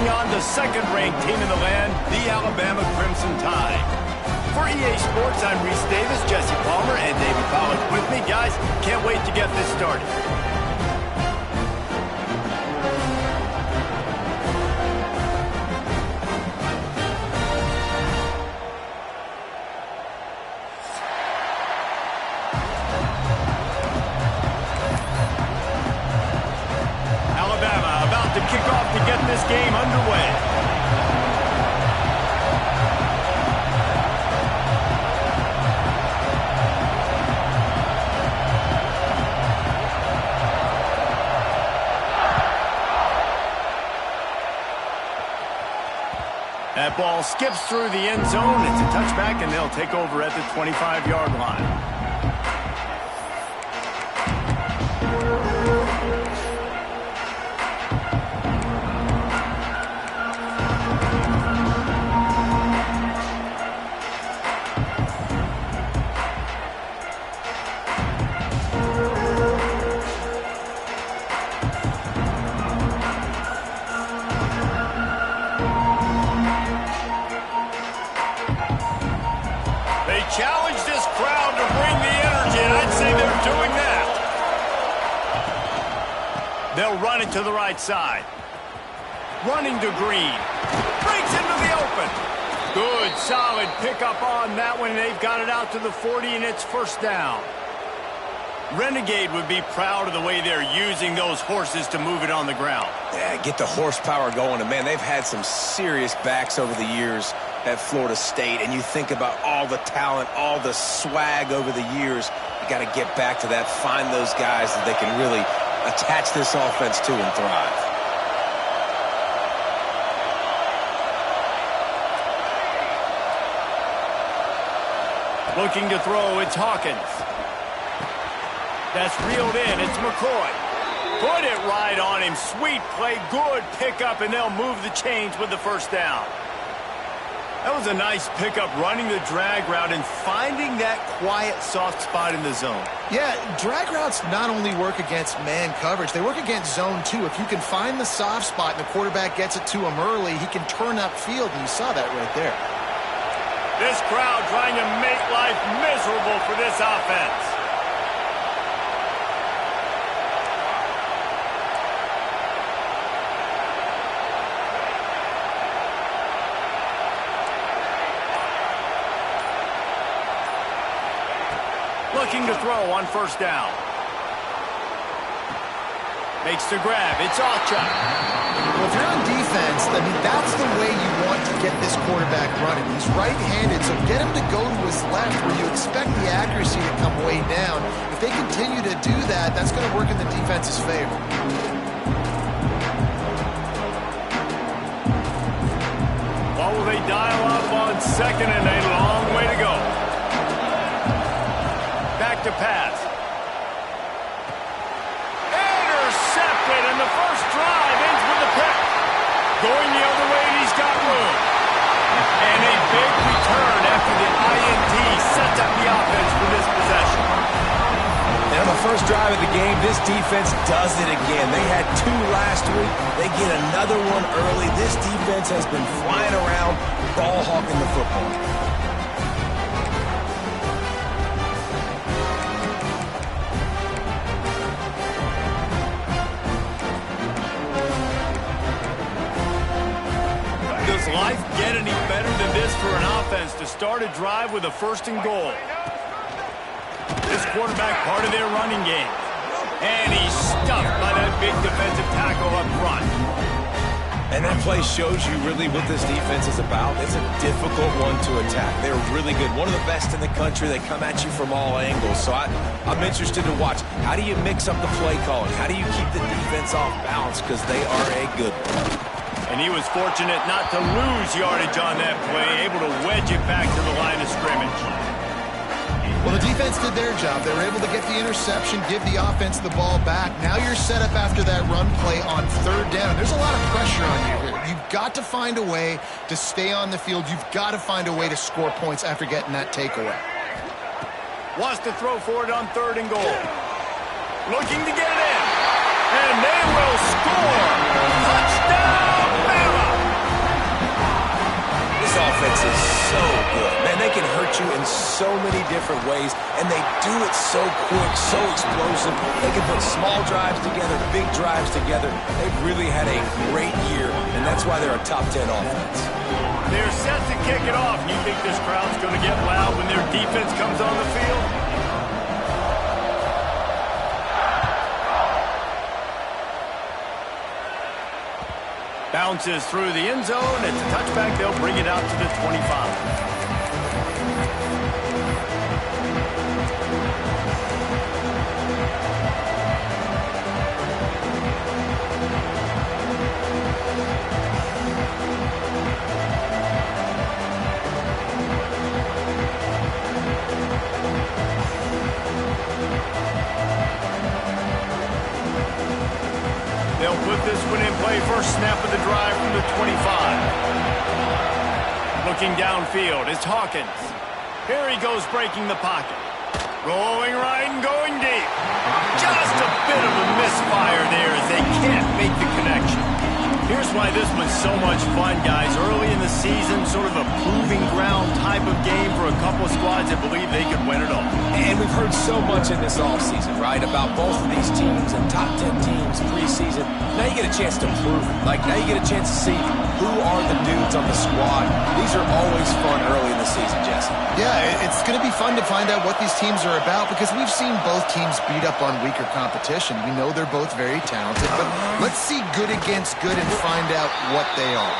taking on the second-ranked team in the land, the Alabama Crimson Tide. For EA Sports, I'm Reese Davis, Jesse Palmer, and David Pollack with me. Guys, can't wait to get this started. Alabama about to kick off to get this game underway. That ball skips through the end zone. It's a touchback, and they'll take over at the 25-yard line. Challenge this crowd to bring the energy, and I'd say they're doing that. They'll run it to the right side. Running to Green. Breaks into the open. Good, solid pickup on that one. They've got it out to the 40, and it's first down. Renegade would be proud of the way they're using those horses to move it on the ground. Yeah, get the horsepower going. And, man, they've had some serious backs over the years at Florida State. And you think about all the talent, all the swag over the years. You got to get back to that, find those guys that they can really attach this offense to and thrive. Looking to throw, it's Hawkins. That's reeled in. It's McCoy. Put it right on him. Sweet play. Good pickup, and they'll move the chains with the first down. That was a nice pickup, running the drag route and finding that quiet, soft spot in the zone. Yeah, drag routes not only work against man coverage, they work against zone too. If you can find the soft spot and the quarterback gets it to him early, he can turn upfield, and you saw that right there. This crowd trying to make life miserable for this offense. Looking to throw on first down. Makes the grab. It's Ocha. Well, if you're on defense, I mean, that's the way you want to get this quarterback running. He's right-handed, so get him to go to his left where you expect the accuracy to come way down. If they continue to do that, that's going to work in the defense's favor. What will they dial up on second, and a long way to go. Back to pass. Intercepted, and the first drive ends with a pick. Going the other way, and he's got room. And a big return after the INT sets up the offense for this possession. And on the first drive of the game, this defense does it again. They had 2 last week. They get another one early. This defense has been flying around, ball hawking the football. Does life get any better than this for an offense to start a drive with a first and goal? This quarterback part of their running game. And he's stuffed by that big defensive tackle up front. And that play shows you really what this defense is about. It's a difficult one to attack. They're really good. One of the best in the country. They come at you from all angles. So I'm interested to watch. How do you mix up the play calling? How do you keep the defense off balance? Because they are a good one. And he was fortunate not to lose yardage on that play, able to wedge it back to the line of scrimmage. Well, the defense did their job. They were able to get the interception, give the offense the ball back. Now you're set up after that run play on third down. There's a lot of pressure on you here. You've got to find a way to stay on the field. You've got to find a way to score points after getting that takeaway. Wants to throw for it on third and goal. Looking to get it in. And they will score. Touchdown, Bama! so many different ways, and they do it so quick, so explosive. They can put small drives together, big drives together. They've really had a great year, and that's why they're a top 10 offense. They're set to kick it off. You think this crowd's going to get loud when their defense comes on the field? Bounces through the end zone. It's a touchback. They'll bring it out to the 25. They'll put this one in play. First snap of the drive from the 25. Looking downfield, it's Hawkins. Here he goes, breaking the pocket. Rolling right and going deep. Just a bit of a misfire there as they can't make the connection. Here's why this was so much fun, guys. Early in the season, sort of a proving ground type of game for a couple of squads that believe they could win it all. And we've heard so much in this offseason, right, about both of these teams and top 10 teams preseason. Now you get a chance to prove it. Like, now you get a chance to see who are the dudes on the squad. These are always fun early in the season, Jesse. Yeah, it's going to be fun to find out what these teams are about because we've seen both teams beat up on weaker competition. We know they're both very talented, but let's see good against good and find out what they are.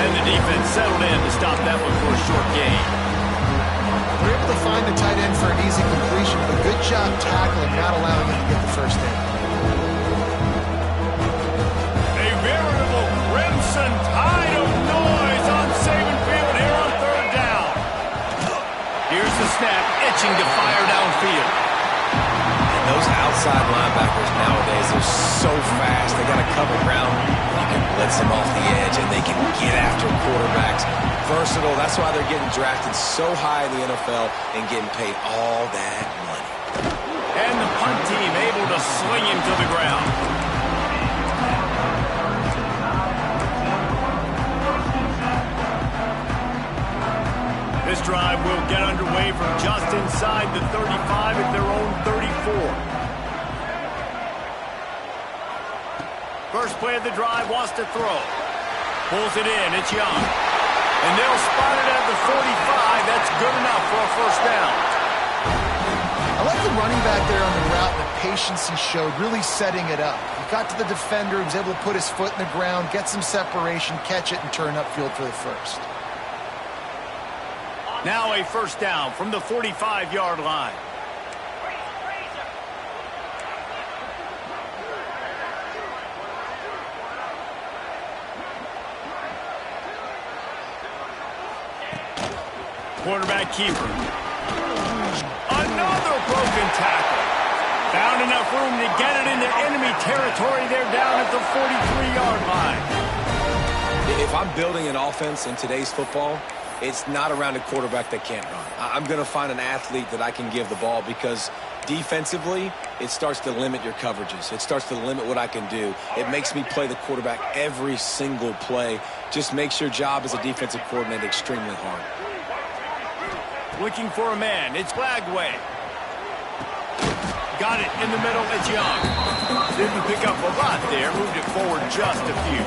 And the defense settled in to stop that one for a short gain. We're able to find the tight end for an easy completion, but good job tackling, not allowing him to get the first down. A veritable crimson tide of noise on Saban Field here on third down. Here's the snap, itching to fire downfield. And those outside linebackers nowadays, they're so fast. They got to cover ground. You can blitz them off the edge, and they can get after quarterbacks. Versatile. That's why they're getting drafted so high in the NFL and getting paid all that money. And the punt team able to sling him to the ground. This drive will get underway from just inside the 35 at their own 34. First play of the drive, wants to throw. Pulls it in, it's Young. And they'll spot it at the 45. That's good enough for a first down. I like the running back there on the route, the patience he showed, really setting it up. He got to the defender, he was able to put his foot in the ground, get some separation, catch it, and turn upfield for the first. Now a first down from the 45-yard line. Quarterback keeper. Another broken tackle. Found enough room to get it into enemy territory. They're down at the 43-yard line. If I'm building an offense in today's football, it's not around a quarterback that can't run. I'm going to find an athlete that I can give the ball because defensively, it starts to limit your coverages. It starts to limit what I can do. It makes me play the quarterback every single play. Just makes your job as a defensive coordinator extremely hard. Looking for a man. It's Flagway. Got it in the middle. It's Young. Didn't pick up a lot there. Moved it forward just a few.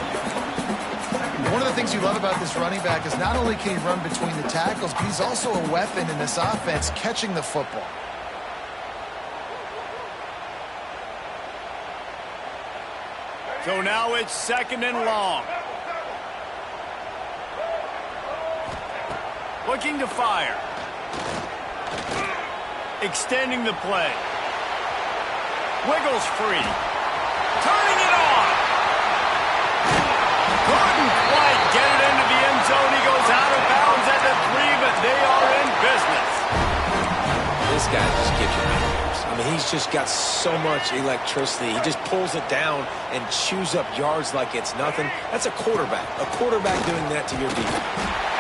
One of the things you love about this running back is not only can he run between the tackles, but he's also a weapon in this offense, catching the football. So now it's second and long. Looking to fire. Extending the play. Wiggles free. Turning it on. Couldn't quite get it into the end zone. He goes out of bounds at the 3, but they are in business. This guy just gives you nightmares. I mean, he's just got so much electricity. He just pulls it down and chews up yards like it's nothing. That's a quarterback. A quarterback doing that to your defense.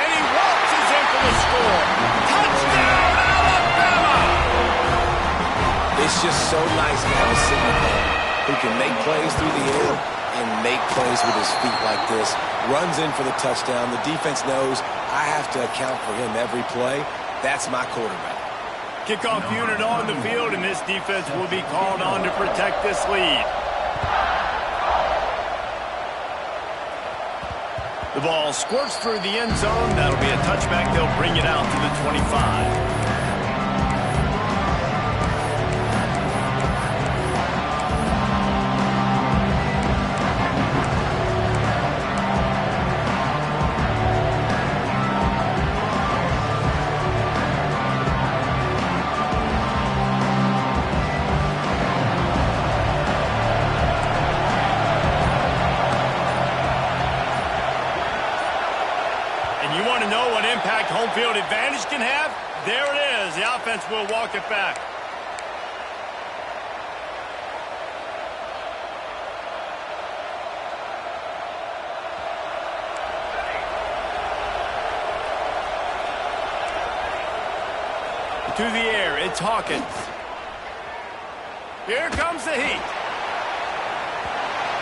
And he waltzes in for the score. Touchdown, Alabama! It's just so nice to have a signal man who can make plays through the air and make plays with his feet like this. Runs in for the touchdown. The defense knows I have to account for him every play. That's my quarterback. Kickoff unit on the field, and this defense will be called on to protect this lead. The ball squirts through the end zone. That'll be a touchback. They'll bring it out to the 25. Home field advantage can have. There it is. The offense will walk it back. To the air, it's Hawkins. Here comes the heat.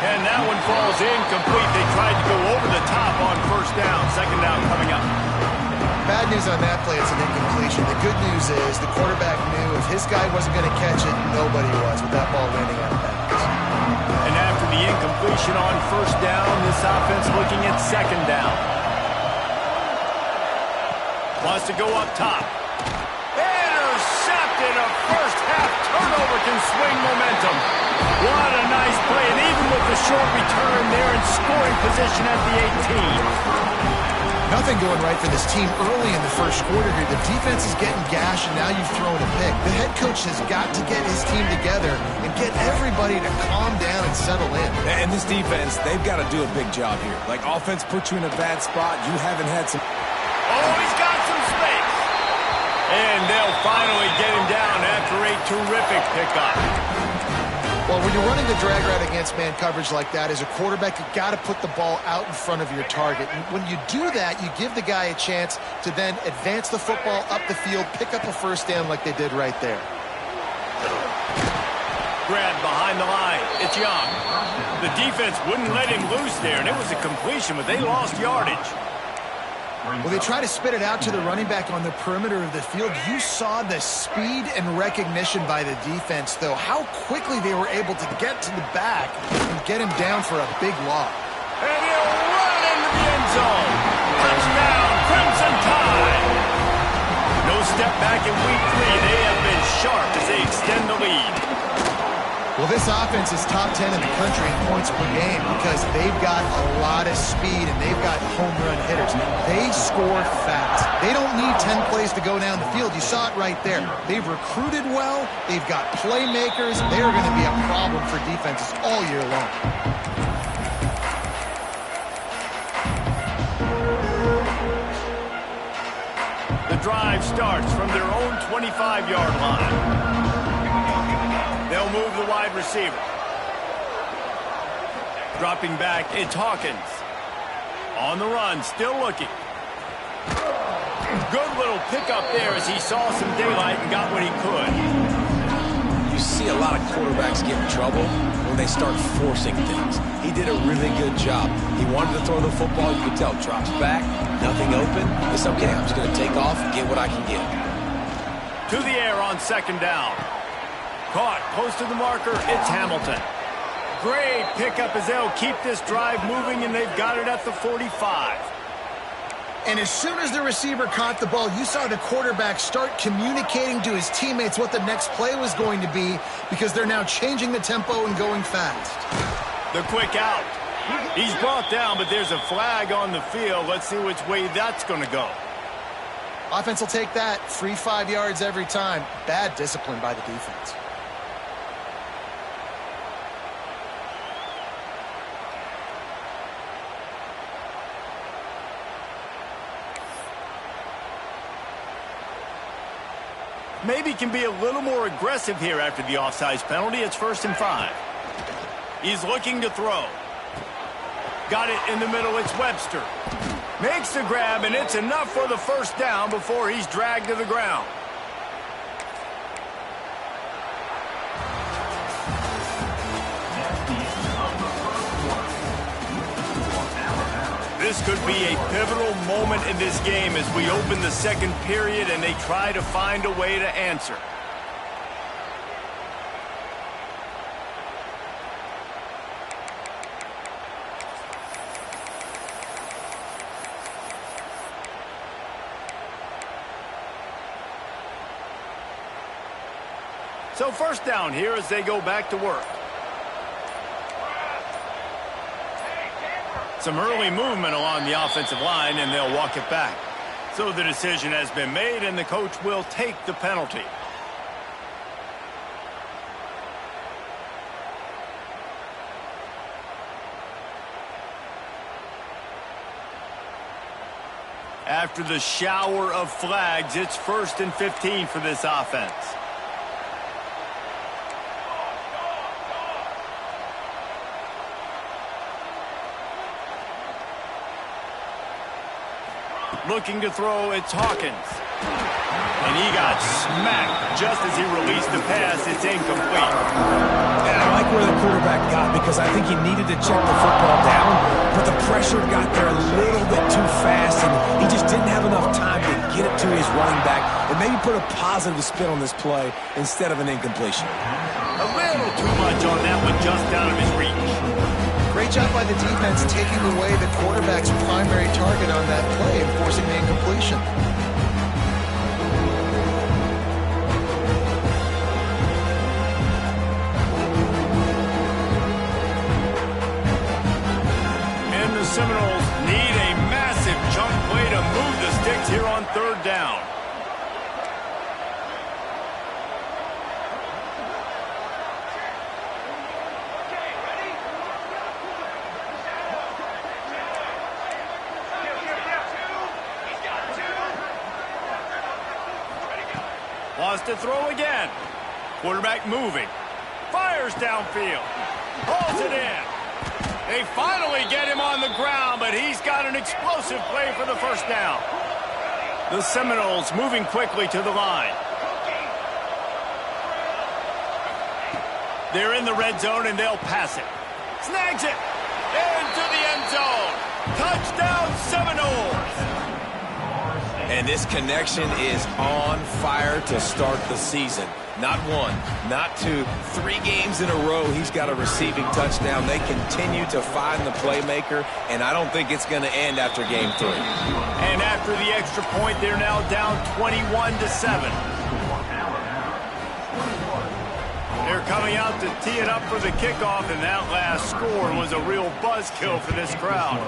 And that one falls incomplete. They tried to go over the top on first down. Second down coming up. Bad news on that play, it's an incompletion. The good news is the quarterback knew if his guy wasn't going to catch it, nobody was with that ball landing out of bounds. And after the incompletion on first down, this offense looking at second down. Wants to go up top. Intercepted. A first half turnover can swing momentum. What a nice play. And even with the short return, they're in scoring position at the 18. Nothing going right for this team early in the first quarter here. The defense is getting gashed, and now you've thrown a pick. The head coach has got to get his team together and get everybody to calm down and settle in. And this defense, they've got to do a big job here. Like, offense put you in a bad spot. You haven't had some... Oh, he's got some space. And they'll finally get him down after a terrific pickup. Well, when you're running the drag route against man coverage like that, as a quarterback, you've got to put the ball out in front of your target. And when you do that, you give the guy a chance to then advance the football up the field, pick up a first down like they did right there. Grab behind the line. It's Young. The defense wouldn't let him loose there, and it was a completion, but they lost yardage. Well, they try to spit it out to the running back on the perimeter of the field. You saw the speed and recognition by the defense, though. How quickly they were able to get to the back and get him down for a big loss. And he'll run into the end zone. Touchdown, Crimson Tide. No step back in week 3. They have been sharp as they extend the lead. Well, this offense is top 10 in the country in points per game because they've got a lot of speed and they've got home run hitters. They score fast. They don't need 10 plays to go down the field. You saw it right there. They've recruited well. They've got playmakers. They are going to be a problem for defenses all year long. The drive starts from their own 25-yard line. They'll move the wide receiver. Dropping back, it's Hawkins. On the run, still looking. Good little pickup there as he saw some daylight and got what he could. You see a lot of quarterbacks get in trouble when they start forcing things. He did a really good job. He wanted to throw the football. You could tell. Drops back, nothing open. It's okay. I'm just going to take off and get what I can get. To the air on second down. Caught close to the marker, it's Hamilton. Great pickup as they'll keep this drive moving, and they've got it at the 45. And as soon as the receiver caught the ball, you saw the quarterback start communicating to his teammates what the next play was going to be because they're now changing the tempo and going fast. The quick out. He's brought down, but there's a flag on the field. Let's see which way that's going to go. Offense will take that. Free 5 yards every time. Bad discipline by the defense. Maybe can be a little more aggressive here after the offsides penalty. It's 1st and 5. He's looking to throw. Got it in the middle. It's Webster. Makes the grab, and it's enough for the first down before he's dragged to the ground. This could be a pivotal moment in this game as we open the second period and they try to find a way to answer. So first down here as they go back to work. Some early movement along the offensive line, and they'll walk it back. So the decision has been made, and the coach will take the penalty. After the shower of flags, it's 1st and 15 for this offense. Looking to throw, it's Hawkins. And he got smacked just as he released the pass. It's incomplete. And I like where the quarterback got because I think he needed to check the football down, but the pressure got there a little bit too fast, and he just didn't have enough time to get it to his running back and maybe put a positive spin on this play instead of an incompletion. A little too much on that one, just out of his reach. Great job by the defense taking away the quarterback's primary target on that play and forcing the incompletion. And the Seminoles need a massive chunk play to move the sticks here on 3rd down. Wants to throw again. Quarterback moving. Fires downfield. Hauls it in. They finally get him on the ground, but he's got an explosive play for the first down. The Seminoles moving quickly to the line. They're in the red zone, and they'll pass it. Snags it. Into the end zone. Touchdown, Seminoles. And this connection is on fire to start the season. Not one, not two, 3 games in a row he's got a receiving touchdown. They continue to find the playmaker, and I don't think it's going to end after game 3. And after the extra point, they're now down 21-7. They're coming out to tee it up for the kickoff, and that last score was a real buzzkill for this crowd.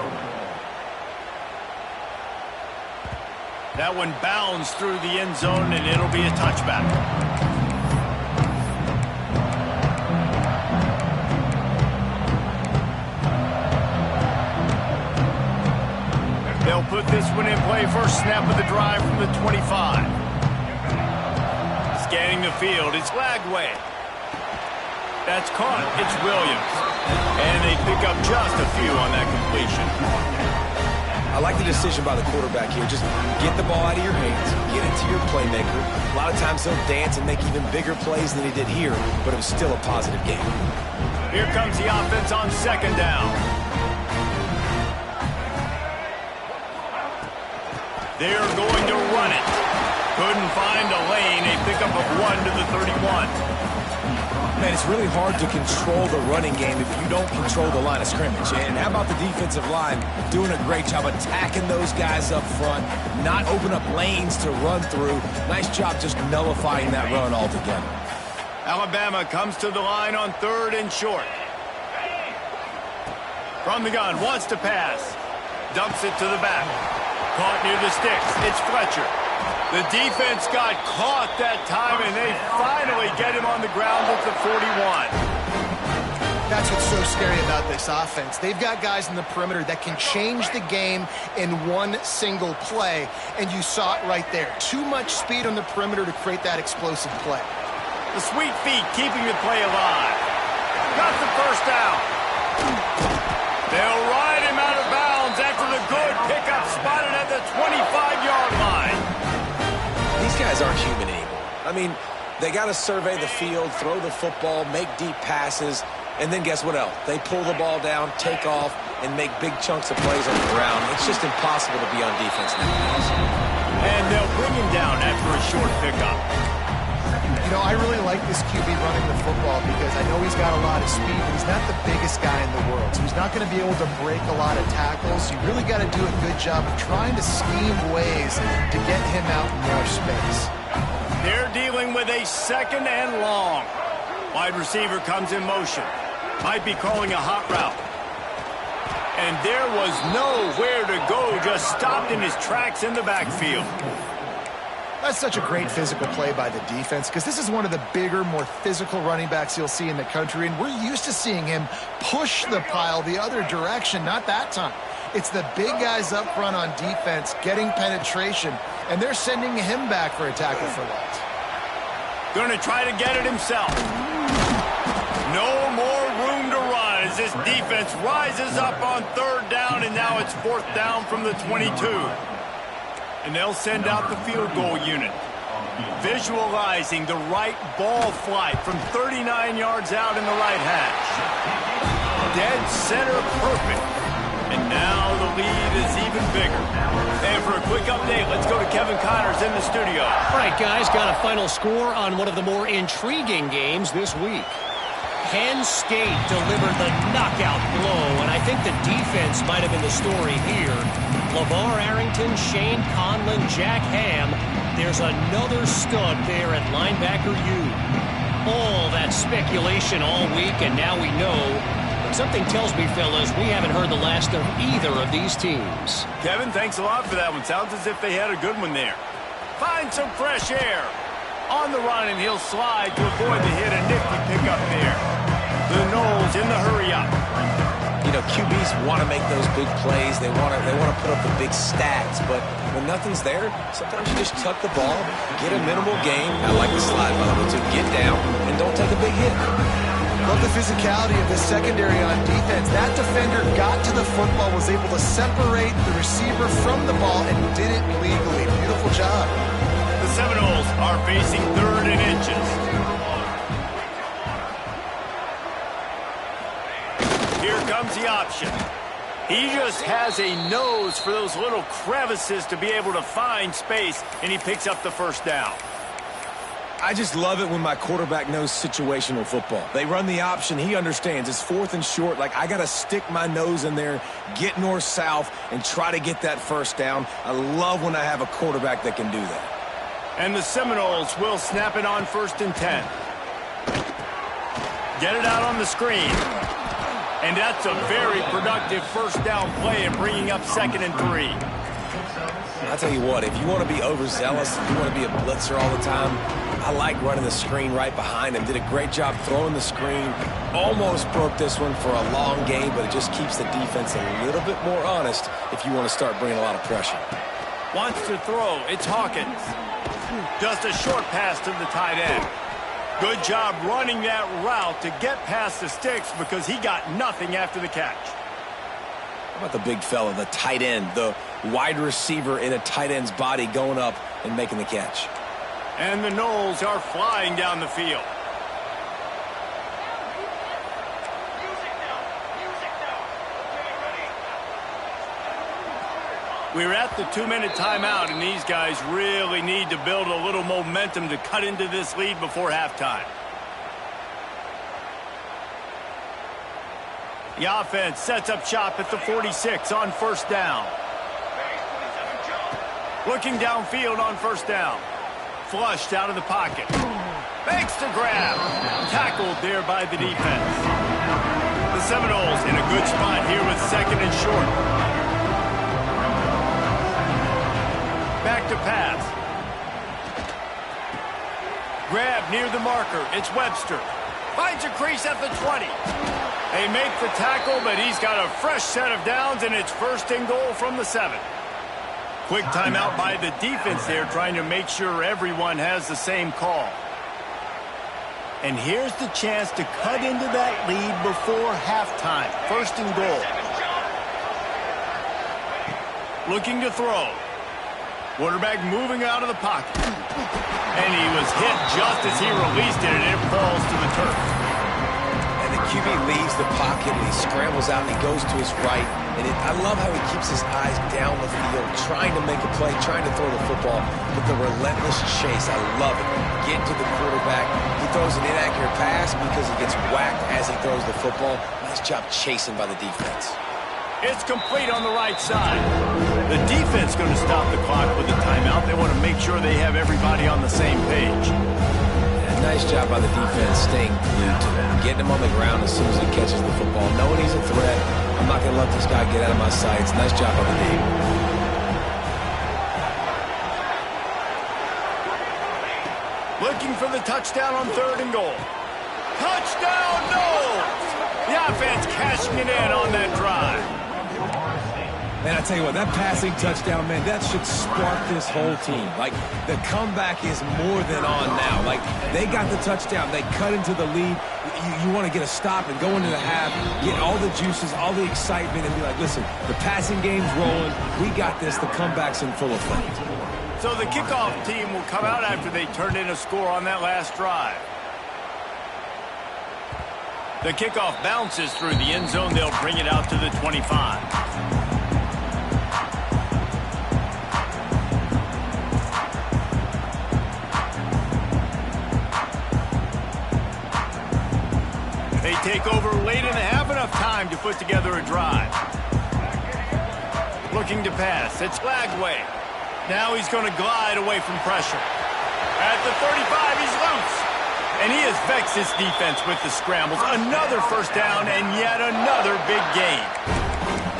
That one bounds through the end zone, and it'll be a touchback. They'll put this one in play. First snap of the drive from the 25. Scanning the field, it's Lagway. That's caught. It's Williams. And they pick up just a few on that completion. I like the decision by the quarterback here. Just get the ball out of your hands, get it to your playmaker. A lot of times he'll dance and make even bigger plays than he did here, but it was still a positive game. Here comes the offense on 2nd down. They're going to run it. Couldn't find a lane. A pickup of 1 to the 31. Man, it's really hard to control the running game if you don't control the line of scrimmage. And how about the defensive line doing a great job attacking those guys up front, not open up lanes to run through. Nice job just nullifying that run altogether. Alabama comes to the line on 3rd and short. From the gun, wants to pass. Dumps it to the back. Caught near the sticks. It's Fletcher. The defense got caught that time, and they finally get him on the ground at the 41. That's what's so scary about this offense. They've got guys in the perimeter that can change the game in one single play, and you saw it right there. Too much speed on the perimeter to create that explosive play. The sweet feet keeping the play alive. Got the first down. They'll ride him out of bounds after the good pickup spotted at the 25-yard line. These guys aren't human anymore. I mean, they got to survey the field, throw the football, make deep passes. And then guess what else? They pull the ball down, take off, and make big chunks of plays on the ground. It's just impossible to be on defense nowadays. And they'll bring him down after a short pickup. You know, I really like this QB running the football because I know he's got a lot of speed, but he's not the biggest guy in the world. So he's not going to be able to break a lot of tackles. You really got to do a good job of trying to scheme ways to get him out in more space. They're dealing with a 2nd and long. Wide receiver comes in motion. Might be calling a hot route. And there was nowhere to go, just stopped in his tracks in the backfield. That's such a great physical play by the defense because this is one of the bigger, more physical running backs you'll see in the country, and we're used to seeing him push the pile the other direction, not that time. It's the big guys up front on defense getting penetration, and they're sending him back for a tackle for loss. Going to try to get it himself. No more room to run as this defense rises up on 3rd down, and now it's 4th down from the 22. And they'll send out the field goal unit. Visualizing the right ball flight from 39 yards out in the right hash. Dead center perfect. And now the lead is even bigger. And for a quick update, let's go to Kevin Connors in the studio. All right, guys, got a final score on one of the more intriguing games this week. Penn State delivered the knockout blow, and I think the defense might have been the story here. LeVar Arrington, Shane Conlon, Jack Ham. There's another stud there at linebacker U. All that speculation all week, and now we know. But something tells me, fellas, we haven't heard the last of either of these teams. Kevin, thanks a lot for that one. Sounds as if they had a good one there. Find some fresh air. On the run, and he'll slide to avoid the hit. A nifty pickup there. The Knowles in the hurry-up. You know, QBs want to make those big plays. They want to put up the big stats. But when nothing's there, sometimes you just tuck the ball, get a minimal gain. I like the slide, by the way, to get down and don't take a big hit. Love the physicality of the secondary on defense. That defender got to the football, was able to separate the receiver from the ball, and did it legally. Beautiful job. The Seminoles are facing 3rd and inches. Here comes the option. He just has a nose for those little crevices to be able to find space, and he picks up the 1st down. I just love it when my quarterback knows situational football. They run the option. He understands. It's 4th and short. Like, I got to stick my nose in there, get north-south, and try to get that 1st down. I love when I have a quarterback that can do that. And the Seminoles will snap it on 1st and 10. Get it out on the screen. And that's a very productive 1st down play and bringing up 2nd and 3. I'll tell you what, if you want to be overzealous, if you want to be a blitzer all the time, I like running the screen right behind him. Did a great job throwing the screen. Almost broke this one for a long game, but it just keeps the defense a little bit more honest if you want to start bringing a lot of pressure. Wants to throw. It's Hawkins. Just a short pass to the tight end. Good job running that route to get past the sticks because he got nothing after the catch. How about the big fella, the tight end, the wide receiver in a tight end's body going up and making the catch? And the Knowles are flying down the field. We're at the 2-minute timeout, and these guys really need to build a little momentum to cut into this lead before halftime. The offense sets up shop at the 46 on 1st down. Looking downfield on 1st down. Flushed out of the pocket. Makes the grab. Tackled there by the defense. The Seminoles in a good spot here with 2nd and short. Back to pass. Grab near the marker. It's Webster. Finds a crease at the 20. They make the tackle, but he's got a fresh set of downs, and it's 1st and goal from the 7. Quick timeout by the defense there, trying to make sure everyone has the same call. And here's the chance to cut into that lead before halftime. 1st and goal. Looking to throw. Quarterback moving out of the pocket. And he was hit just as he released it, and it falls to the turf. And the QB leaves the pocket and he scrambles out and he goes to his right. And I love how he keeps his eyes down the field, trying to make a play, trying to throw the football, but the relentless chase, I love it. Get to the quarterback. He throws an inaccurate pass because he gets whacked as he throws the football. Nice job chasing by the defense. It's complete on the right side. The defense going to stop the clock with a timeout. They want to make sure they have everybody on the same page. Nice job by the defense staying glued to him, getting him on the ground as soon as he catches the football, knowing he's a threat. I'm not going to let this guy get out of my sights. Nice job by the D. Looking for the touchdown on 3rd and goal. Touchdown, no! The offense cashing it in on that drive. Man, I tell you what, that passing touchdown, man, that should spark this whole team. Like, the comeback is more than on now. Like, they got the touchdown. They cut into the lead. You want to get a stop and go into the half, get all the juices, all the excitement, and be like, listen, the passing game's rolling. We got this. The comeback's in full effect. So the kickoff team will come out after they turned in a score on that last drive. The kickoff bounces through the end zone. They'll bring it out to the 25. They take over late in the half, enough time to put together a drive. Looking to pass. It's Lagway. Now he's going to glide away from pressure. At the 35, he's loose. And he has vexed his defense with the scrambles. Another first down and yet another big gain.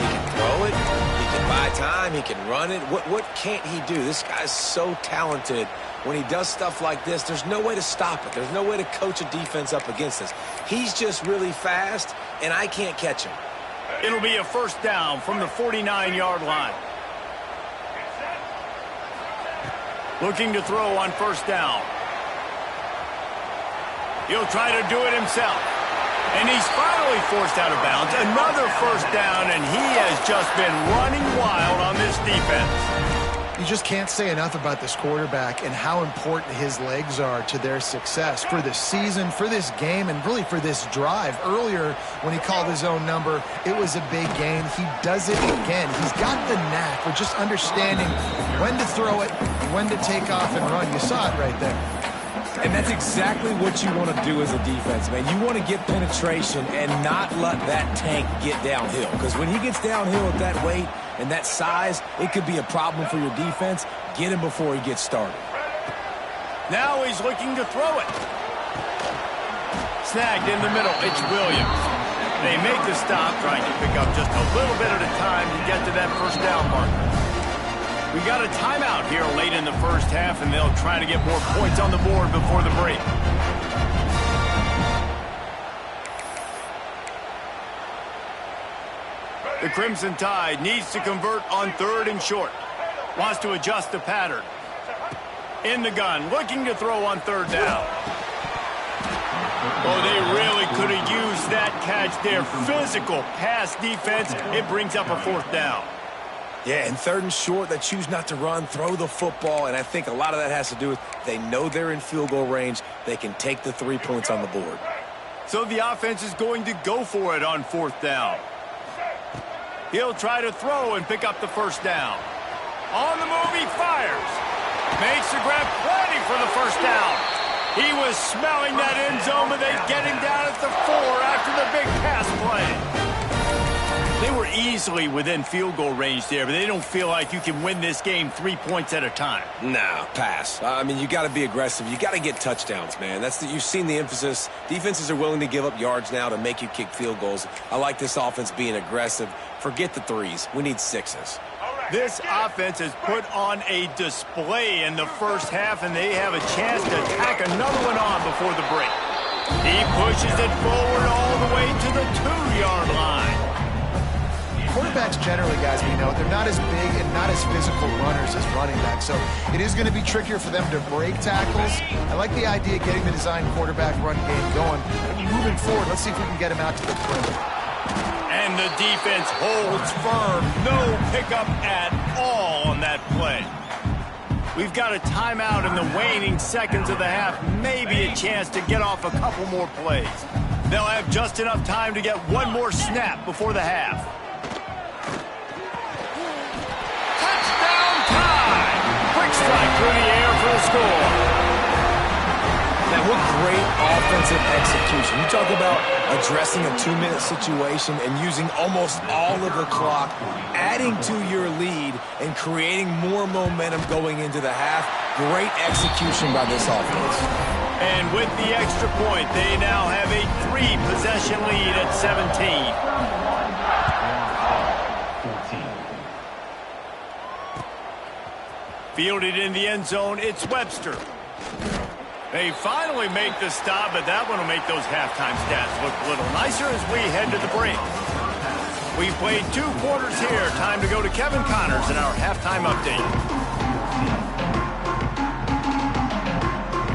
He can throw it. He can buy time. He can run it. What can't he do? This guy's so talented. When he does stuff like this, there's no way to stop it. There's no way to coach a defense up against this. He's just really fast, and I can't catch him. It'll be a first down from the 49-yard line. Looking to throw on first down. He'll try to do it himself. And he's finally forced out of bounds. Another first down, and he has just been running wild on this defense. You just can't say enough about this quarterback and how important his legs are to their success for this season, for this game, and really for this drive. Earlier, when he called his own number, it was a big gain. He does it again. He's got the knack for just understanding when to throw it, when to take off and run. You saw it right there. And that's exactly what you want to do as a defense, man. You want to get penetration and not let that tank get downhill. Because when he gets downhill at that weight and that size, it could be a problem for your defense. Get him before he gets started. Now he's looking to throw it. Snagged in the middle. It's Williams. They make the stop, trying to pick up just a little bit at a time to get to that first down marker. We got a timeout here late in the first half, and they'll try to get more points on the board before the break. The Crimson Tide needs to convert on 3rd and short. Wants to adjust the pattern. In the gun, looking to throw on 3rd down. Oh, they really could have used that catch there. Physical pass defense. It brings up a 4th down. Yeah, and 3rd and short, they choose not to run, throw the football, and I think a lot of that has to do with they know they're in field goal range. They can take the 3 points on the board. So the offense is going to go for it on 4th down. He'll try to throw and pick up the first down. On the move, he fires. Makes the grab, plenty for the first down. He was smelling that end zone, but they get him down at the 4 after the big pass play. They were easily within field goal range there, but they don't feel like you can win this game 3 points at a time. No, pass. I mean, you got to be aggressive. You got to get touchdowns, man. You've seen the emphasis. Defenses are willing to give up yards now to make you kick field goals. I like this offense being aggressive. Forget the 3s. We need 6s. This offense has put on a display in the first half, and they have a chance to tack another one on before the break. He pushes it forward all the way to the 2-yard line. Quarterbacks generally, guys, we know, they're not as big and not as physical runners as running backs, so it is going to be trickier for them to break tackles. I like the idea of getting the design quarterback run game going. Moving forward, let's see if we can get him out to the perimeter. And the defense holds firm. No pickup at all on that play. We've got a timeout in the waning seconds of the half. Maybe a chance to get off a couple more plays. They'll have just enough time to get one more snap before the half. Touchdown tie! Quick strike through the air for the score. Now, what great offensive execution. You talk about addressing a 2-minute situation and using almost all of the clock, adding to your lead, and creating more momentum going into the half. Great execution by this offense. And with the extra point, they now have a 3-possession lead at 17. Fielded in the end zone, it's Webster. They finally make the stop, but that one will make those halftime stats look a little nicer as we head to the break. We played 2 quarters here. Time to go to Kevin Connors in our halftime update.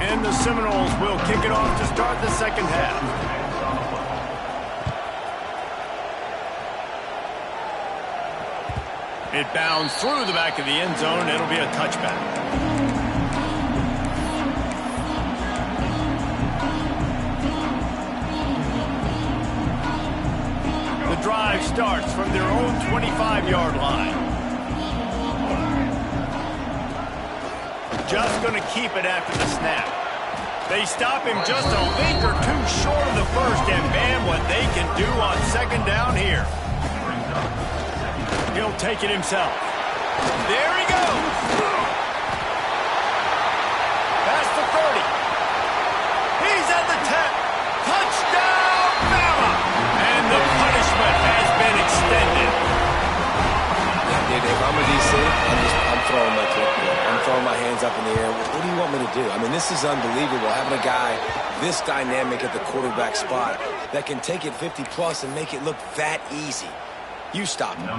And the Seminoles will kick it off to start the second half. It bounds through the back of the end zone. It'll be a touchback. The drive starts from their own 25-yard line. Just going to keep it after the snap. They stop him just a link or two short of the first, and man, what they can do on second down here. He'll take it himself. There he goes. Past the 30. He's at the 10. Touchdown, Bama! And the punishment has been extended. Yeah, dude, if I'm a DC, I'm throwing my kick. I'm throwing my hands up in the air. What do you want me to do? I mean, this is unbelievable, having a guy this dynamic at the quarterback spot that can take it 50-plus and make it look that easy. You stop him.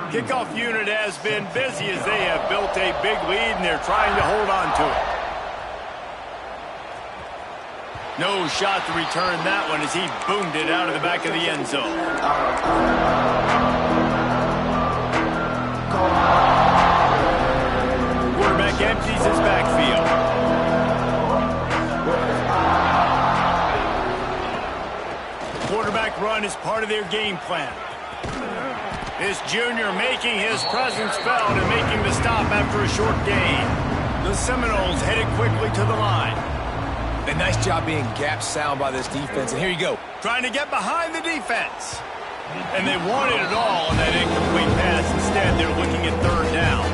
Kickoff unit has been busy as they have built a big lead, and they're trying to hold on to it. No shot to return that one as he boomed it out of the back of the end zone. Quarterback empties his backfield. Quarterback run is part of their game plan. This junior making his presence felt and making the stop after a short gain. The Seminoles headed quickly to the line. A nice job being gap sound by this defense, and here you go. Trying to get behind the defense. And they wanted it all on that incomplete pass. Instead, they're looking at third down.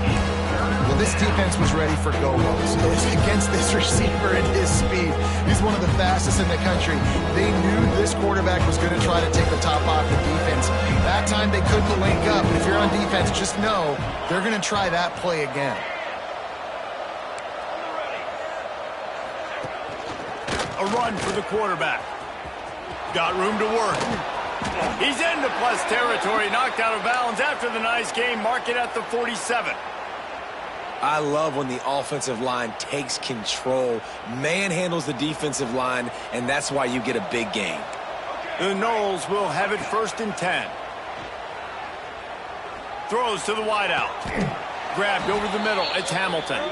Well, this defense was ready for go-goes against this receiver and his speed. He's one of the fastest in the country. They knew this quarterback was going to try to take the top off the defense. That time they couldn't link up. If you're on defense, just know they're going to try that play again. A run for the quarterback. Got room to work. He's into plus territory, knocked out of bounds after the nice game. Mark it at the 47. I love when the offensive line takes control, manhandles the defensive line, and that's why you get a big gain. The Noles will have it 1st and 10. Throws to the wideout. Grabbed over the middle. It's Hamilton.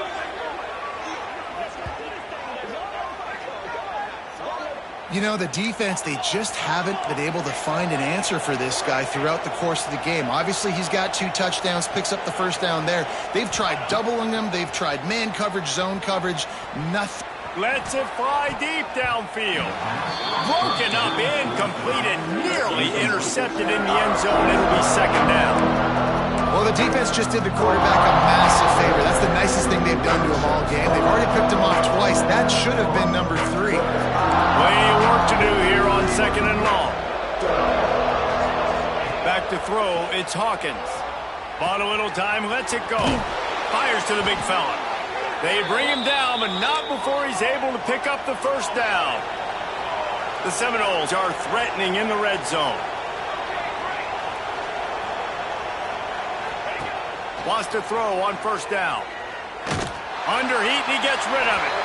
You know, the defense, they just haven't been able to find an answer for this guy throughout the course of the game. Obviously, he's got 2 touchdowns, picks up the first down there. They've tried doubling him. They've tried man coverage, zone coverage. Nothing. Lets it fly deep downfield. Broken up, incomplete, and nearly intercepted in the end zone. It'll be 2nd down. Well, the defense just did the quarterback a massive favor. That's the nicest thing they've done to him all game. They've already picked him off twice. That should have been number 3. Plenty of work to do here on 2nd and long. Back to throw, it's Hawkins. Bought a little time, lets it go. Fires to the big fella. They bring him down, but not before he's able to pick up the first down. The Seminoles are threatening in the red zone. Wants to throw on 1st down. Under heat, and he gets rid of it.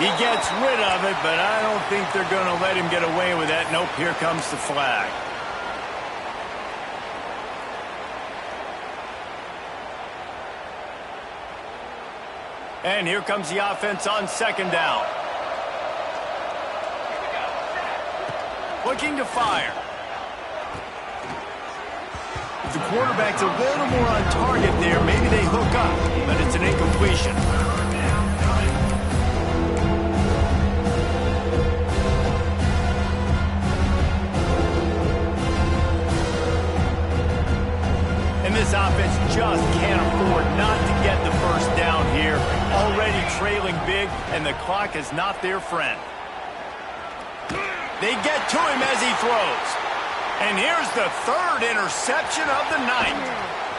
He gets rid of it, but I don't think they're going to let him get away with that. Nope, here comes the flag. And here comes the offense on 2nd down. Looking to fire. If the quarterback's a little more on target there, maybe they hook up, but it's an incompletion. And this offense just can't afford not to get the first down here. Already trailing big, and the clock is not their friend. They get to him as he throws. And here's the third interception of the night.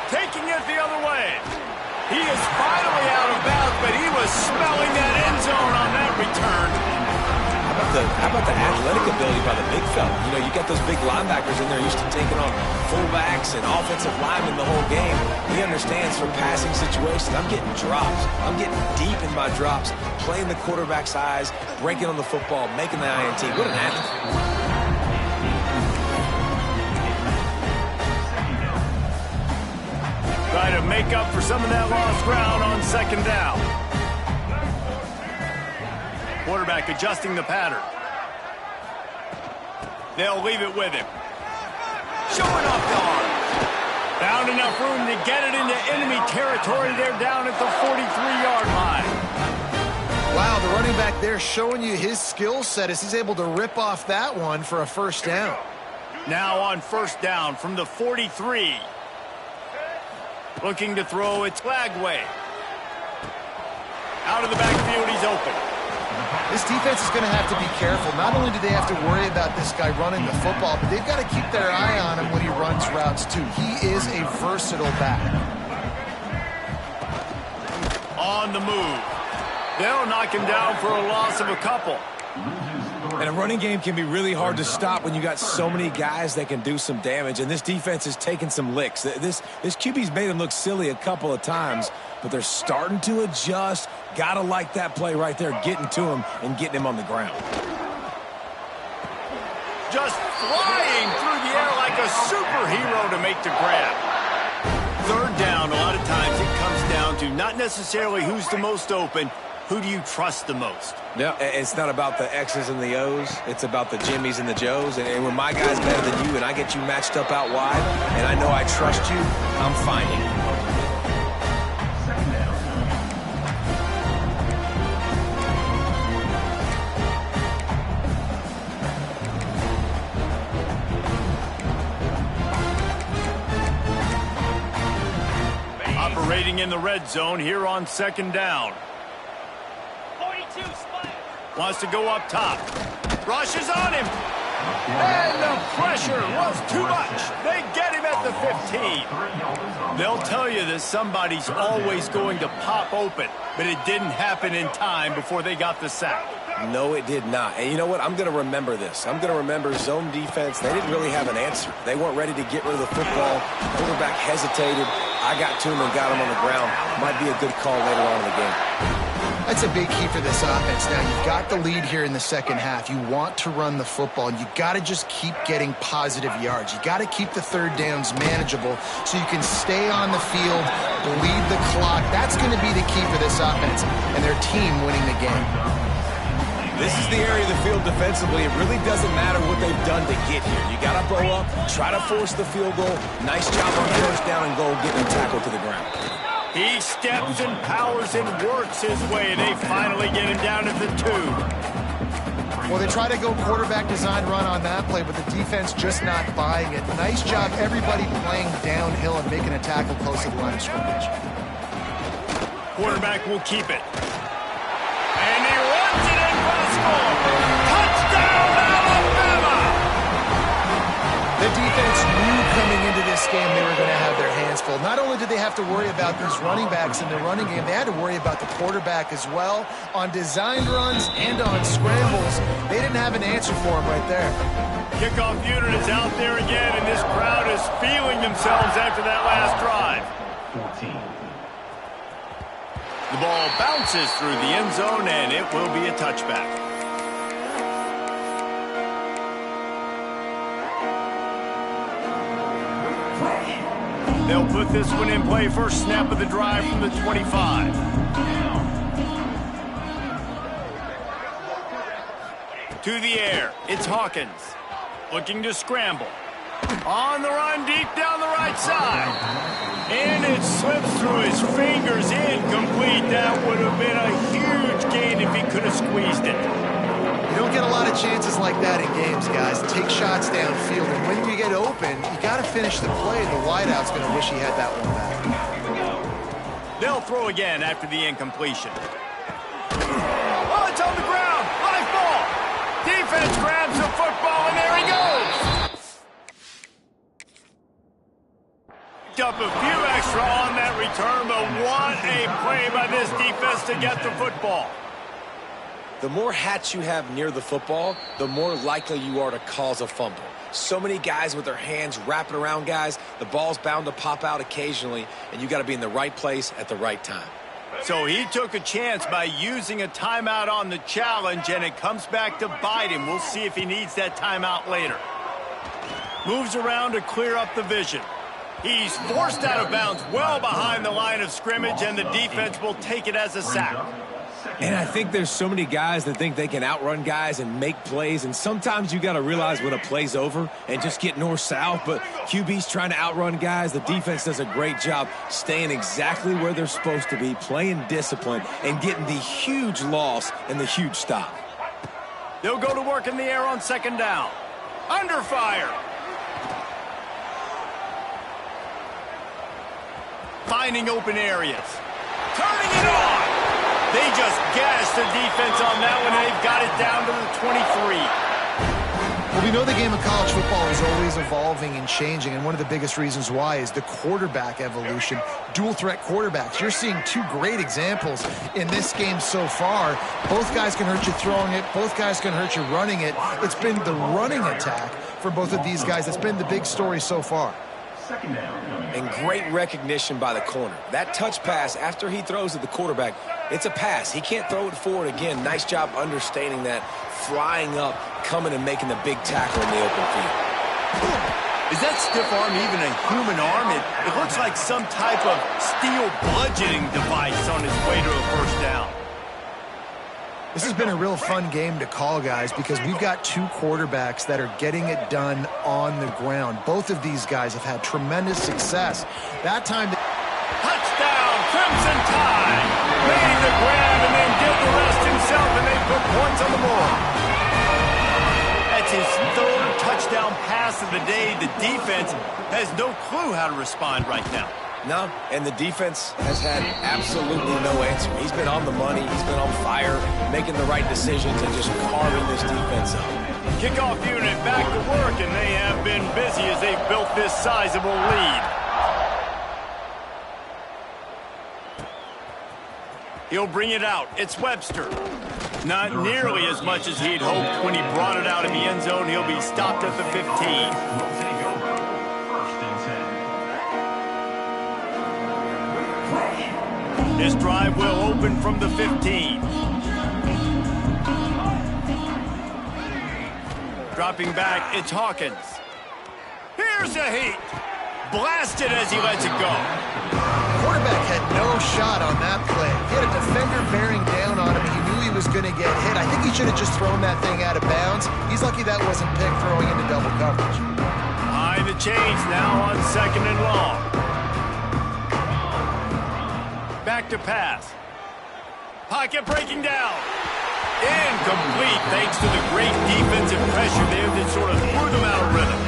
Taking it the other way. He is finally out of bounds, but he was smelling that end zone on that return. How about the athletic ability by the big fella? You know, you got those big linebackers in there used to taking on fullbacks and offensive linemen the whole game. He understands for passing situations. I'm getting drops. I'm getting deep in my drops, playing the quarterback's eyes, breaking on the football, making the INT. What an athlete. Try to make up for some of that lost ground on second down. Quarterback adjusting the pattern. They'll leave it with him. Showing off the arm. Found enough room to get it into enemy territory. They're down at the 43-yard line. Wow, the running back there showing you his skill set as he's able to rip off that one for a first down. Now on first down from the 43. Looking to throw, it's Lagway. Out of the backfield, he's open. This defense is going to have to be careful. Not only do they have to worry about this guy running the football, but they've got to keep their eye on him when he runs routes too. He is a versatile back. On the move. They'll knock him down for a loss of a couple. And a running game can be really hard to stop when you got so many guys that can do some damage. And this defense is taking some licks. This QB's made him look silly a couple of times, but they're starting to adjust. Gotta like that play right there, getting to him and getting him on the ground. Just flying through the air like a superhero to make the grab. Third down, a lot of times it comes down to not necessarily who's the most open, who do you trust the most? Yeah, it's not about the X's and the O's. It's about the Jimmys and the Joes. And when my guy's better than you and I get you matched up out wide and I know I trust you, I'm finding you. Operating in the red zone here on second down. Wants to go up top. Rushes on him. And the pressure was too much. They get him at the 15. They'll tell you that somebody's always going to pop open, but it didn't happen in time before they got the sack. No, it did not. And you know what? I'm going to remember this. I'm going to remember zone defense. They didn't really have an answer. They weren't ready to get rid of the football. Quarterback hesitated. I got to him and got him on the ground. Might be a good call later on in the game. That's a big key for this offense. Now, you've got the lead here in the second half. You want to run the football, and you got to just keep getting positive yards. You got to keep the third downs manageable so you can stay on the field, bleed the clock. That's going to be the key for this offense and their team winning the game. This is the area of the field defensively. It really doesn't matter what they've done to get here. You got to bow up, try to force the field goal. Nice job on first down and goal, getting the tackle to the ground. He steps and powers and works his way. They finally get him down at the 2. Well, they try to go quarterback design run on that play, but the defense just not buying it. Nice job, everybody playing downhill and making a tackle close to the line of scrimmage. Quarterback will keep it. And he runs it in for the score. Touchdown, Alabama! The defense knew coming into this game they were going to have their hands full. Not only did they have to worry about these running backs in the running game, they had to worry about the quarterback as well. On designed runs and on scrambles, they didn't have an answer for him right there. Kickoff unit is out there again, and this crowd is feeling themselves after that last drive. 14. The ball bounces through the end zone, and it will be a touchback. They'll put this one in play. First snap of the drive from the 25. To the air. It's Hawkins. Looking to scramble. On the run, deep down the right side. And it slips through his fingers, incomplete. That would have been a huge gain if he could have squeezed it. You don't get a lot of chances like that in games, guys. Take shots downfield, and when you get open, you got to finish the play. The wideout's going to wish he had that one back. They'll throw again after the incompletion. Oh, it's on the ground. Live ball. Defense grabs the football, and there he goes. Up a few extra on that return, but what a play by this defense to get the football. The more hats you have near the football, the more likely you are to cause a fumble. So many guys with their hands wrapping around guys, the ball's bound to pop out occasionally, and you got to be in the right place at the right time. So he took a chance by using a timeout on the challenge, and it comes back to bite him. We'll see if he needs that timeout later. Moves around to clear up the vision. He's forced out of bounds well behind the line of scrimmage, and the defense will take it as a sack. And I think there's so many guys that think they can outrun guys and make plays, and sometimes you got to realize when a play's over and just get north-south, but QB's trying to outrun guys. The defense does a great job staying exactly where they're supposed to be, playing discipline, and getting the huge loss and the huge stop. They'll go to work in the air on second down. Under fire. Finding open areas. Turning it on. They just gashed the defense on that one, and they've got it down to the 23. Well, we know the game of college football is always evolving and changing, and one of the biggest reasons why is the quarterback evolution. Dual-threat quarterbacks. You're seeing two great examples in this game so far. Both guys can hurt you throwing it. Both guys can hurt you running it. It's been the running attack for both of these guys that's been the big story so far. And great recognition by the corner. That touch pass after he throws at the quarterback, it's a pass. He can't throw it forward again. Nice job understanding that, flying up, coming and making the big tackle in the open field. Is that stiff arm even a human arm? It looks like some type of steel bludgeoning device on its way to a first down. This has been a real fun game to call, guys, because we've got two quarterbacks that are getting it done on the ground. Both of these guys have had tremendous success. That time... Touchdown, Crimson Tide! Made the grab and then did the rest himself, and they put points on the board. That's his third touchdown pass of the day. The defense has no clue how to respond right now. No, and the defense has had absolutely no answer. He's been on the money. He's been on fire, making the right decisions and just carving this defense up. Kickoff unit back to work, and they have been busy as they've built this sizable lead. He'll bring it out. It's Webster. Not nearly as much as he'd hoped when he brought it out in the end zone. He'll be stopped at the 15. This drive will open from the 15. Dropping back, it's Hawkins. Here's a heat. Blasted as he lets it go. Quarterback had no shot on that play. He had a defender bearing down on him. He knew he was going to get hit. I think he should have just thrown that thing out of bounds. He's lucky that wasn't picked throwing into double coverage. Behind the chains now on second and long. Back to pass. Pocket breaking down. Incomplete thanks to the great defensive pressure there that sort of threw them out of rhythm.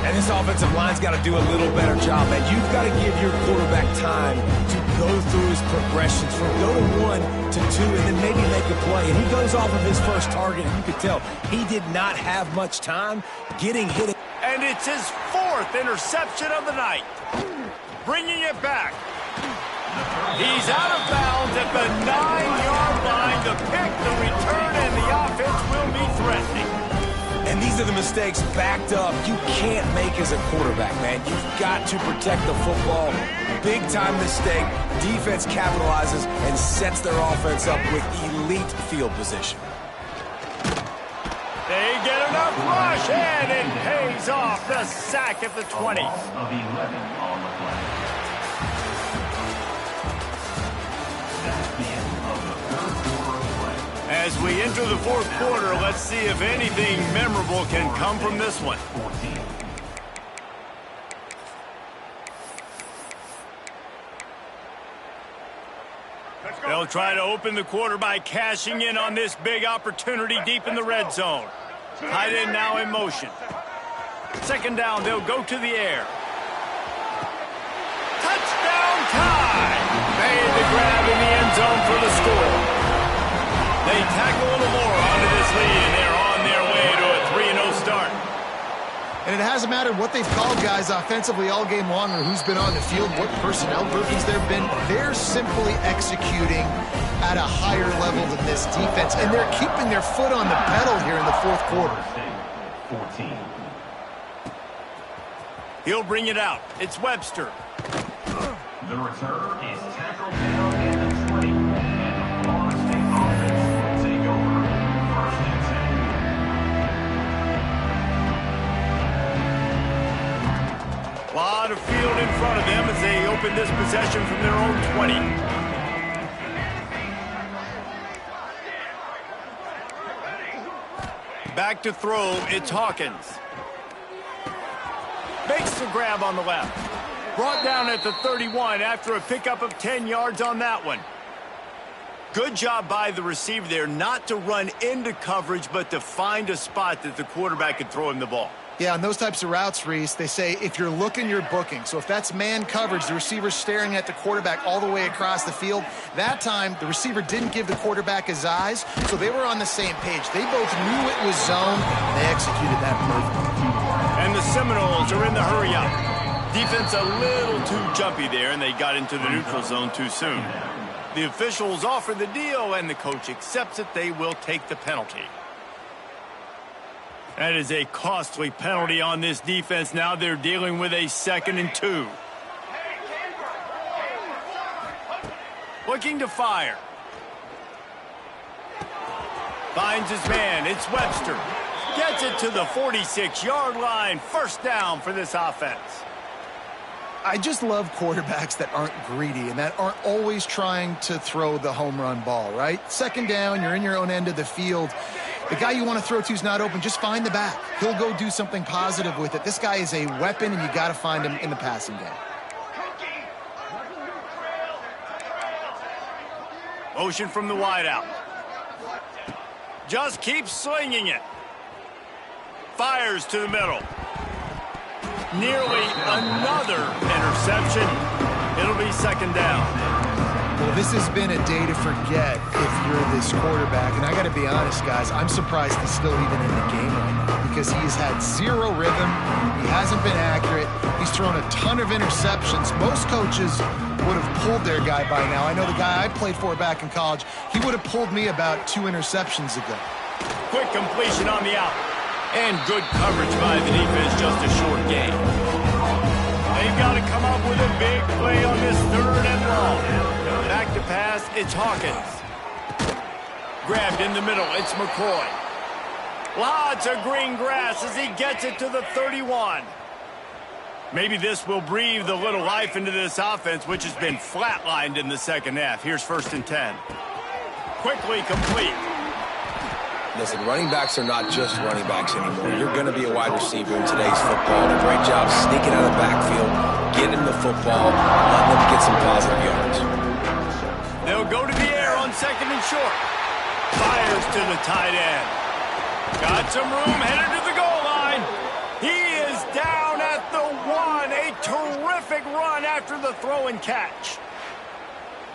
And this offensive line's got to do a little better job, man. You've got to give your quarterback time to go through his progressions from go to 1 to 2 and then maybe make a play. And he goes off of his first target, and you could tell he did not have much time getting hit. And it's his fourth interception of the night. Bringing it back. He's out of bounds at the 9-yard line. The pick, the return, and the offense will be threatening. And these are the mistakes backed up you can't make as a quarterback, man. You've got to protect the football. Big-time mistake. Defense capitalizes and sets their offense up with elite field position. They get enough rush, and it pays off. The sack at the 20. As we enter the fourth quarter, let's see if anything memorable can come from this one. They'll try to open the quarter by cashing in on this big opportunity deep in the red zone. Tight end now in motion. Second down, they'll go to the air. Touchdown tie! Made the grab in the end zone for the score. They tack a little more onto this lead, and they're on their way to a 3-0 start. And it hasn't mattered what they've called guys offensively all game long or who's been on the field, what personnel groupings there have been. They're simply executing at a higher level than this defense, and they're keeping their foot on the pedal here in the fourth quarter. 14. He'll bring it out. It's Webster. The return is tackled down at the 20. And the Florida State offense will take over. First and 10. A lot of field in front of them as they open this possession from their own 20. Back to throw, it's Hawkins. Makes the grab on the left. Brought down at the 31 after a pickup of 10 yards on that one. Good job by the receiver there not to run into coverage, but to find a spot that the quarterback could throw him the ball. Yeah, on those types of routes, Reese, they say if you're looking, you're booking. So if that's man coverage, the receiver's staring at the quarterback all the way across the field. That time, the receiver didn't give the quarterback his eyes, so they were on the same page. They both knew it was zone, and they executed that perfectly. And the Seminoles are in the hurry-up. Defense a little too jumpy there, and they got into the neutral zone too soon. The officials offer the deal, and the coach accepts it. They will take the penalty. That is a costly penalty on this defense. Now they're dealing with a 2nd and 2. Looking to fire. Finds his man. It's Webster. Gets it to the 46-yard line. First down for this offense. I just love quarterbacks that aren't greedy and that aren't always trying to throw the home run ball, right? Second down, you're in your own end of the field. The guy you want to throw to is not open. Just find the back. He'll go do something positive with it. This guy is a weapon, and you got to find him in the passing game. Motion from the wideout. Just keeps slinging it. Fires to the middle. Nearly another interception. It'll be 2nd down. Well, this has been a day to forget if you're this quarterback. And I got to be honest, guys, I'm surprised he's still even in the game right now because he's had zero rhythm. He hasn't been accurate. He's thrown a ton of interceptions. Most coaches would have pulled their guy by now. I know the guy I played for back in college, he would have pulled me about 2 interceptions ago. Quick completion on the out. And good coverage by the defense, just a short gain. They've got to come up with a big play on this 3rd and long. Back to pass, it's Hawkins. Grabbed in the middle, it's McCoy. Lots of green grass as he gets it to the 31. Maybe this will breathe a little life into this offense, which has been flatlined in the second half. Here's 1st and 10. Quickly complete. Listen, running backs are not just running backs anymore. You're going to be a wide receiver in today's football. And a great job sneaking out of the backfield, getting the football, letting them get some positive yards. They'll go to the air on 2nd and short. Fires to the tight end. Got some room, headed to the goal line. He is down at the 1. A terrific run after the throw and catch.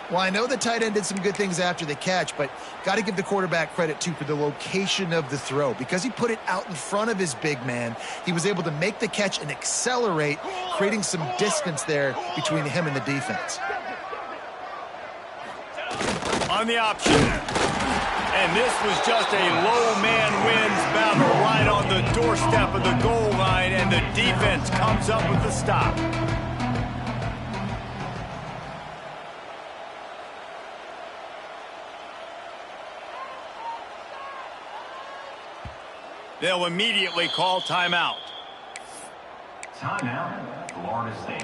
Well, I know the tight end did some good things after the catch, but got to give the quarterback credit, too, for the location of the throw. Because he put it out in front of his big man, he was able to make the catch and accelerate, creating some distance there between him and the defense. On the option. And this was just a low man wins battle right on the doorstep of the goal line, and the defense comes up with the stop. They'll immediately call timeout. Timeout, Florida State.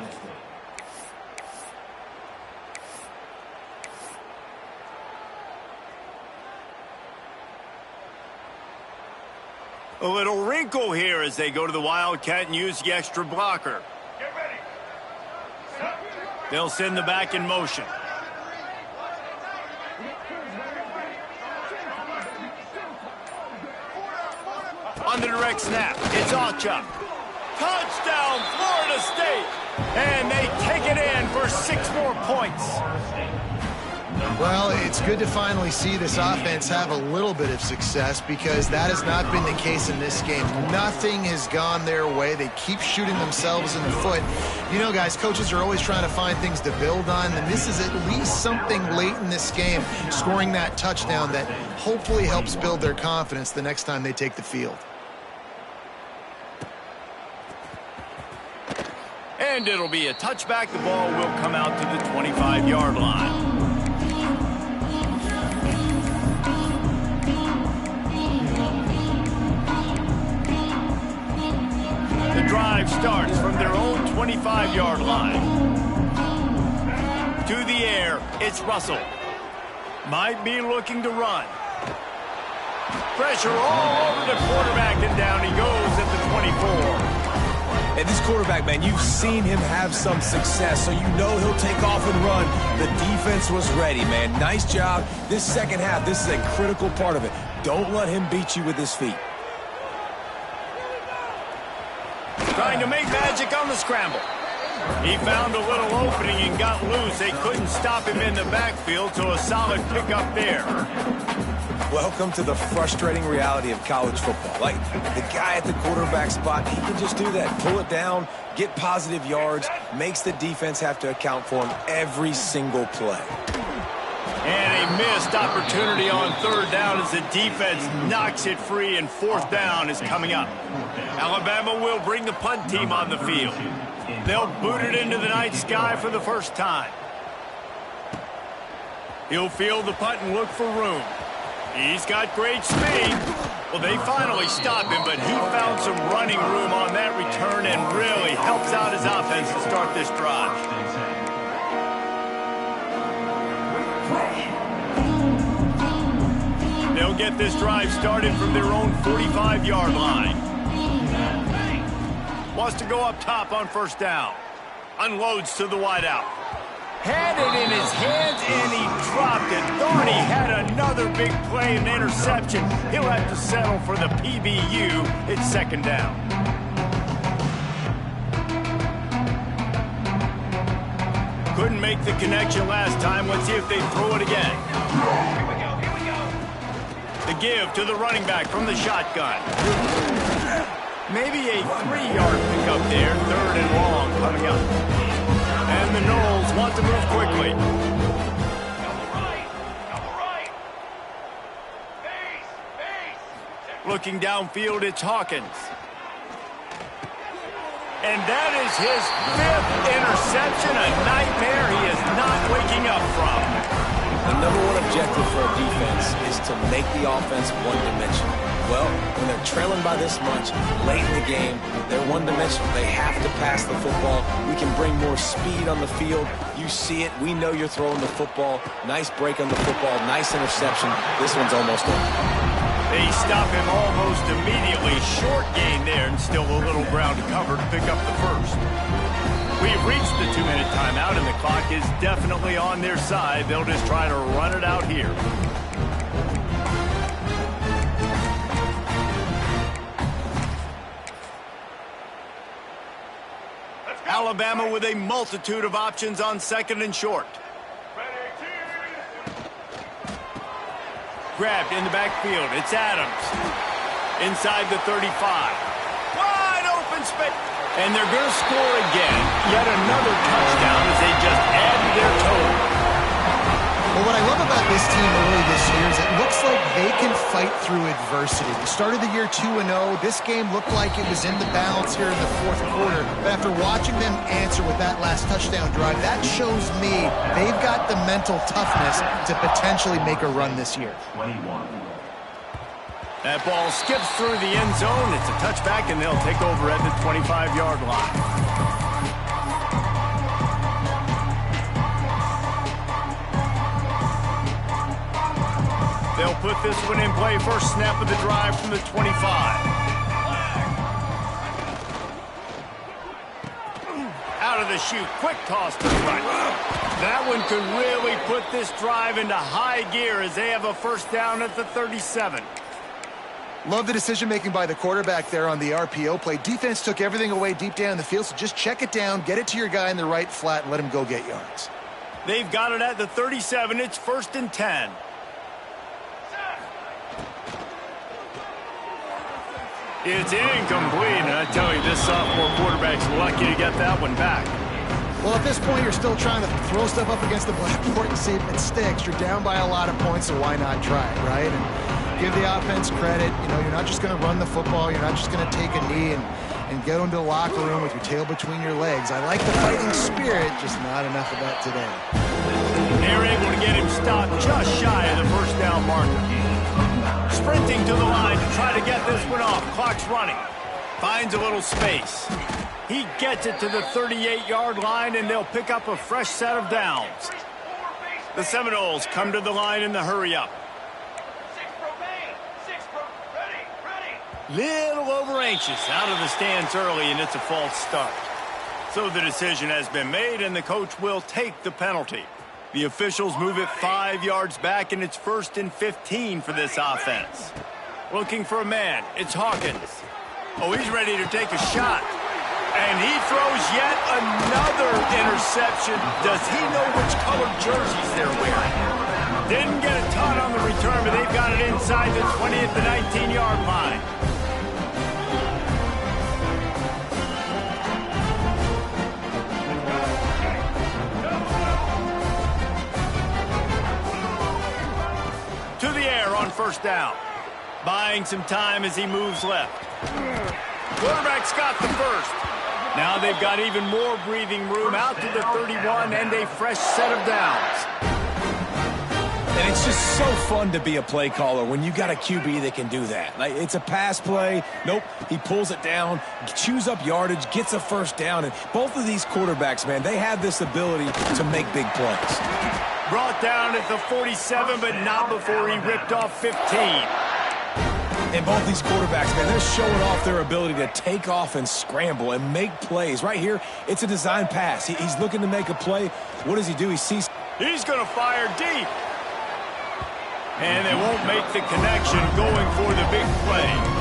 A little wrinkle here as they go to the Wildcat and use the extra blocker. They'll send the back in motion. On the direct snap, it's Alchuk. Touchdown, Florida State! And they take it in for 6 more points. Well, it's good to finally see this offense have a little bit of success because that has not been the case in this game. Nothing has gone their way. They keep shooting themselves in the foot. You know, guys, coaches are always trying to find things to build on, and this is at least something late in this game, scoring that touchdown that hopefully helps build their confidence the next time they take the field. And it'll be a touchback. The ball will come out to the 25-yard line. The drive starts from their own 25-yard line. To the air, it's Russell. Might be looking to run. Pressure all over the quarterback, and down he goes at the 24. And this quarterback, man, you've seen him have some success, so you know he'll take off and run. The defense was ready, man. Nice job. This second half, this is a critical part of it. Don't let him beat you with his feet. Trying to make magic on the scramble. He found a little opening and got loose. They couldn't stop him in the backfield, so a solid pickup there. Welcome to the frustrating reality of college football. Like, the guy at the quarterback spot, he can just do that. Pull it down, get positive yards, makes the defense have to account for him every single play. And a missed opportunity on third down as the defense knocks it free, and fourth down is coming up. Alabama will bring the punt team on the field. They'll boot it into the night sky for the first time. He'll field the punt and look for room. He's got great speed. Well, they finally stop him, but he found some running room on that return and really helps out his offense to start this drive. They'll get this drive started from their own 45-yard line. Wants to go up top on first down. Unloads to the wideout. Had it in his hands, and he dropped it. Thought he had another big play and interception. He'll have to settle for the PBU. It's second down. Couldn't make the connection last time. Let's see if they throw it again. Here we go. The give to the running back from the shotgun. Maybe a 3-yard pickup there. Third and long coming up. And the Noles want to move quickly. Looking downfield, it's Hawkins. And that is his 5th interception, a nightmare he is not waking up from. The number one objective for a defense is to make the offense one-dimensional. Well, when they're trailing by this much, late in the game, they're one-dimensional. They have to pass the football. We can bring more speed on the field. You see it. We know you're throwing the football. Nice break on the football. Nice interception. This one's almost over. They stop him almost immediately. Short gain there, and still a little ground to cover to pick up the first. We've reached the 2-minute timeout, and the clock is definitely on their side. They'll just try to run it out here. Alabama with a multitude of options on second and short. Grabbed in the backfield. It's Adams. Inside the 35. Wide open space. And they're going to score again. Yet another touchdown as they just add to their total. Well, what I love about this team early this year is it looks like they can fight through adversity. They started the year 2-0. This game looked like it was in the balance here in the fourth quarter. But after watching them answer with that last touchdown drive, that shows me they've got the mental toughness to potentially make a run this year. 21. That ball skips through the end zone. It's a touchback, and they'll take over at the 25-yard line. They'll put this one in play. First snap of the drive from the 25. to shoot. Quick toss to the right. That one could really put this drive into high gear as they have a first down at the 37. Love the decision-making by the quarterback there on the RPO play. Defense took everything away deep down the field, so just check it down, get it to your guy in the right flat, and let him go get yards. They've got it at the 37. It's 1st and 10. It's incomplete, and I tell you, this sophomore quarterback's lucky to get that one back. Well, at this point, you're still trying to throw stuff up against the blackboard and see if it sticks. You're down by a lot of points, so why not try it, right? And give the offense credit. You know, you're not just going to run the football. You're not just going to take a knee and go into the locker room with your tail between your legs. I like the fighting spirit, just not enough of that today. They're able to get him stopped just shy of the first down marker. Sprinting to the line to try to get this one off. Clock's running. Finds a little space. He gets it to the 38-yard line, and they'll pick up a fresh set of downs. The Seminoles come to the line in the hurry-up. Little over anxious out of the stance early, and it's a false start. So the decision has been made, and the coach will take the penalty. The officials move it 5 yards back, and it's 1st and 15 for this offense. Looking for a man. It's Hawkins. Oh, he's ready to take a shot. And he throws yet another interception. Does he know which colored jerseys they're wearing? Didn't get a ton on the return, but they've got it inside the 20 at the 19-yard line. To the air on first down. Buying some time as he moves left. Quarterback's got the first. Now they've got even more breathing room out to the 31 and a fresh set of downs. And it's just so fun to be a play caller when you got a QB that can do that. Like, it's a pass play. Nope, he pulls it down, chews up yardage, gets a first down. And both of these quarterbacks, man, they have this ability to make big plays. Brought down at the 47, but not before he ripped off 15. And both these quarterbacks, man, they're showing off their ability to take off and scramble and make plays. Right here, it's a design pass. He's looking to make a play. What does he do? He sees... He's going to fire deep. And they won't make the connection going for the big play.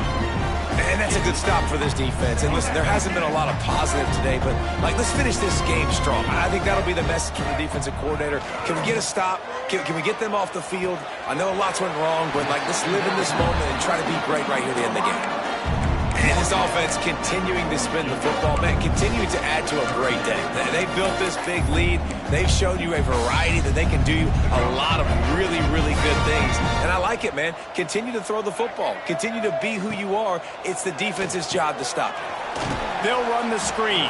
And that's a good stop for this defense. And listen, there hasn't been a lot of positive today, but, like, let's finish this game strong. I think that'll be the message from the defensive coordinator. Can we get a stop? Can we get them off the field? I know lots went wrong, but, like, let's live in this moment and try to be great right here at the end of the game. And this offense continuing to spin the football, man, continuing to add to a great day. They built this big lead. They've shown you a variety that they can do a lot of really, really good things. And I like it, man. Continue to throw the football. Continue to be who you are. It's the defense's job to stop you. They'll run the screen.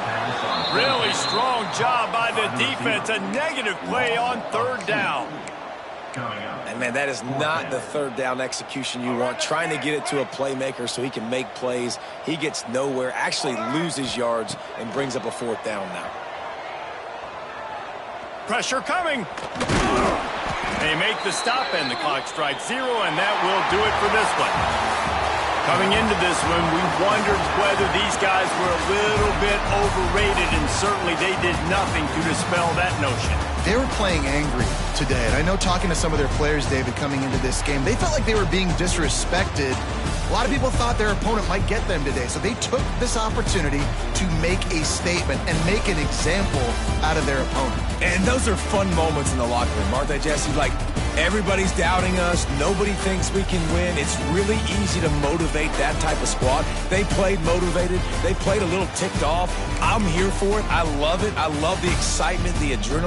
Really strong job by the defense. A negative play on third down. And, man, that is not the third down execution you want. Trying to get it to a playmaker so he can make plays. He gets nowhere, actually loses yards, and brings up a fourth down now. Pressure coming. They make the stop, and the clock strikes 0, and that will do it for this one. Coming into this one, we wondered whether these guys were a little bit overrated, and certainly they did nothing to dispel that notion. They were playing angry today, and I know talking to some of their players, David, coming into this game, they felt like they were being disrespected. A lot of people thought their opponent might get them today, so they took this opportunity to make a statement and make an example out of their opponent. And those are fun moments in the locker room, aren't they, Jesse? Like, everybody's doubting us. Nobody thinks we can win. It's really easy to motivate that type of squad. They played motivated. They played a little ticked off. I'm here for it. I love it. I love the excitement, the adrenaline.